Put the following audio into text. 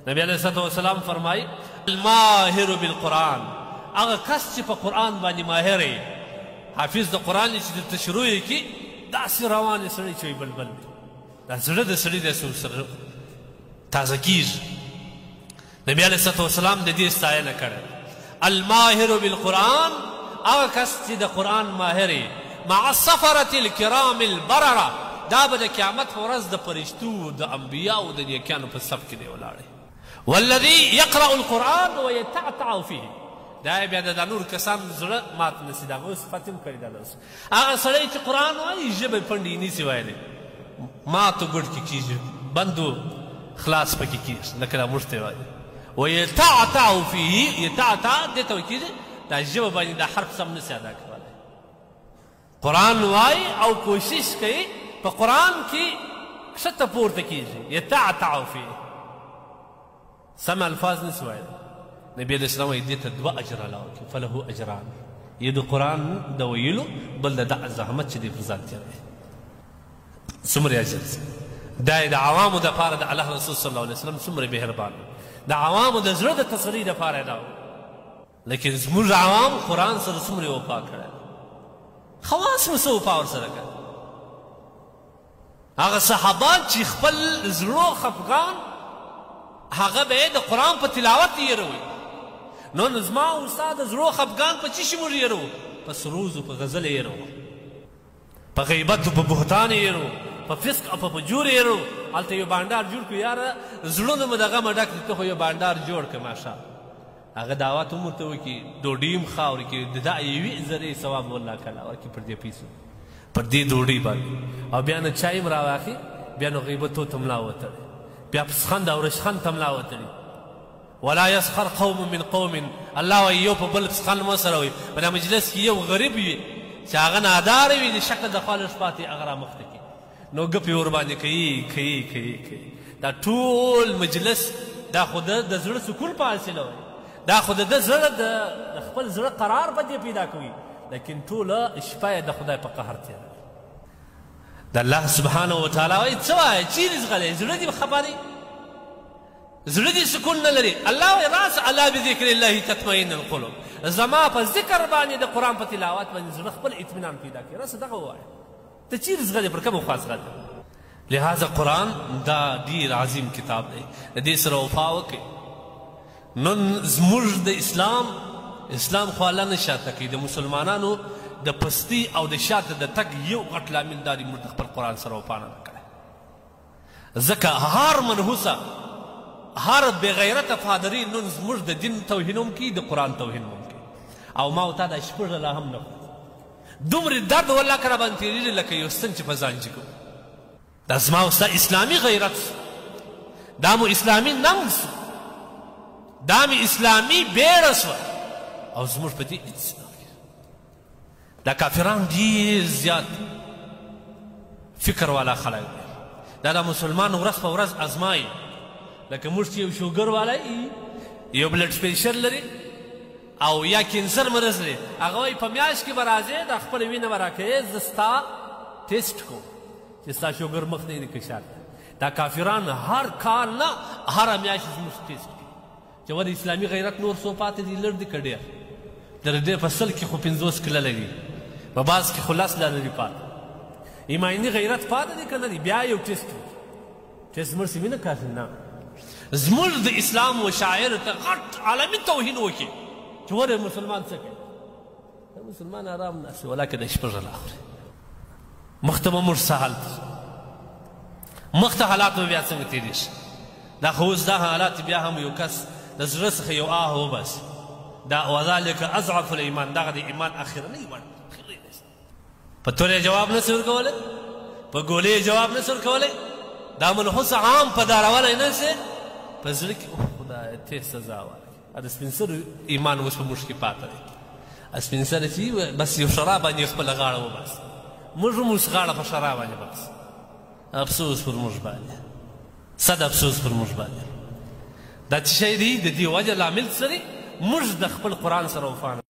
نبی علیہ الصلوۃ والسلام فرمایي الماهر بالقرآن، هغه کس چې په قرآن باندې ماهر یې، حافظ د قرآن چې درته شروع یې کړي داسې روان یې سړی چې وي بلبل وي، دا زړه د سړي داسې ورسره تازه کېږي. نبی علیہ الصلوۃ والسلام د دې ستاینه کړې. الماهر بالقرآن، هغه کس چې د قرآن ماهر یې، مع السفرة الکرام البررة، دا به د قیامت په ورځ د فرشتو د انبیاو د نیکیانو په صف کې دی ولاړی. والذي يقرأ القرآن ويتعتع فيه، دا بیا د نور کسان زړه مات نسي، د هغوی صفت هم کړي دا اوس. هغه سړی چې قرآن وایي ژبه یې پنډې نیسي ویلی، ماتو ګډ کې کېږي، بندو خلاص پکې کېږي، لکه دا موږ ته یې وایي. ويتعتع فيه، یتعتع دې ته ویل کېږي دا ژبه باندې دا حرف سم نسي ادا کولی. قرآن وایي او کوشش کوي په قرآن کې ښکته پورته کېږي، یتعتع فيه، سم الفاظ نسي ویلی. نبی علیہ السلام وایي دې ته 2 اجر الله ورکړي، فله اجران، یې د قرآن د ویلو بل د دغه زحمت چې دی پر ځان تېروي څومره اجر دی. دا یې د عوامو دپاره د الله رسول صلی الله علیه وسلم څومره مهربان و، د عوامو د زړه د تسلي دپاره یې دا و. لیکن زموږ عوام قرآن سره څومره وفا کړی، خواص مو څه وفا ورسره کړی. هغه صحابان چې خپل زړو خفګان هغه به یې د قرآن په تلاوت تېروي. نو زما او ستا د زړو خفګان په څه شي موږ یېروو؟ په سروز په غزل یې یېروو، په غیبت په بهتان یې یېروو، په فسق او په فجور یې یېروو. هلته یو بانډار جوړ کړو، یاره زړونه مو د غمه ډک دي، ته خو یو بانډار جوړ کړه ماشا. هغه دعوت هم ورته وکړي، ډوډۍ هم ښه ورکړي، د دا 1 زرې ثواب والله کله ورکړي پر دې پیسو، پر دې ډوډۍ باندې. او بیا نه چای هم راواخلي، بیا نو غیبتو ته ملا وتړي، بیا پسخند او رشخند ته ملا وتړي. ولا يسخر قوم من قوم، الله وایي یو په بل پسخند مه سره وایي. په دا مجلس کې یو غریب وي چې هغه ناداره وي، د شکل د خوا لږ پاتې هغه رامخته کړي، نو ګپې ورباندې کوي. دا ټول مجلس دا خو د زړه سکون په حاصله وایي، دا خو د زړه د خپل زړه قرار په دې پیدا کوي. لیکن ټوله شپه یې د خدای په قهر تېروي. د الله سبحانه وتعالی وایي څه وایې چیرې ځغلی، زړه دې خبر یې، زړه دې سکون نه لري. الله وایي راس الا بذکر الله تطمئن القلوب، زما په ذکر باندې د قرآن په تلاوت باندې زړه خپل اطمینان پیدا کوي. راس دغه ووایه، ته چیرې ځغلی، پر کومه خوا ځغلی. لہذا قرآن دا ډېر عظیم کتاب دی، د دې سره وفا وکړئ. نن زموږ د اسلام خو الله نه شاته کوي، د مسلمانانو د پستی او د شاته د تګ یو غټ لامل دا دی موږ د خپل قرآن سره وفا نه ده کړې. ځکه هر منحوسه هر بېغیرته پادري نن زموږ د دین توهین هم کوي، د قرآن توهین هم کوي. او ما او تا دا شپږ لا هم نه کړو، دومره درد والله که راباندې تېرېږي لکه یو ستن چې په ځان جګو. دا زما او ستا اسلامي غیرت سو، دا مو اسلامي ننګ سو، دا مې اسلامي بیړه سوه. او زموږ په دې اجتماع کې دا کافران ډېر زیات فکر والا خلک دی، دا د مسلمان ورځ په ورځ ازمایي. لکه موږ چې یو شوګر والا یو بلډ پریشر لري او یا کینسر مرض لري، هغه وایي په میاشت کې به راځې د خپله وینه به راکوې، زه ستا ټیسټ کوم چې ستا شوګر مخ نه دی کشار. دا کافران هر کال نه هره میاشت زموږ ټیسټ کوي چې ولې اسلامي غیرت نور څو پاتې دي، لږ دي که ډېر. د دې په 100 کې خو 50 کله لري، په بعض کې خو 10 لري پاتې. ایماني غیرت پاتې دی که نه دی؟ بیا یو ټیسټ وکړي، ټیسټ مرسي وي نه کافي نه. زموږ د اسلام و شاعر ته غټ عالمي توهین وکړي چې ولې مسلمان څه کوي. مسلمان ارام ناست ولکه د شپږ لا خوري. مخته به موږ څه حالت، مخته حالات به بیا څنګه تېرې شي. دا خو اوس دا حالات بیا هم یو کس د زړه څخه یو آه وباسي، دا وذلک اضعف الایمان، دغه د ایمان اخرنی ایمان. په تورې جواب نه شي ورکولی، په ګولې جواب نه شي ورکولی، دا منحوس عام په دارولی نه شي، په زړه کې خدایه ته سزا ورکړي. د سپین سرو ایمان اوس په موږ کې پاته دی. سپین سره چې بس یو شراب باندې خپله غاړه وباسي، موږ هم اوس غاړه په شراب باندې باسي. افسوس پر موږ باندې، صد افسوس پر موږ باندې. دا څه شی دی؟ د دې وجه لامل څه دی؟ موږ د خپل قرآن سره وفا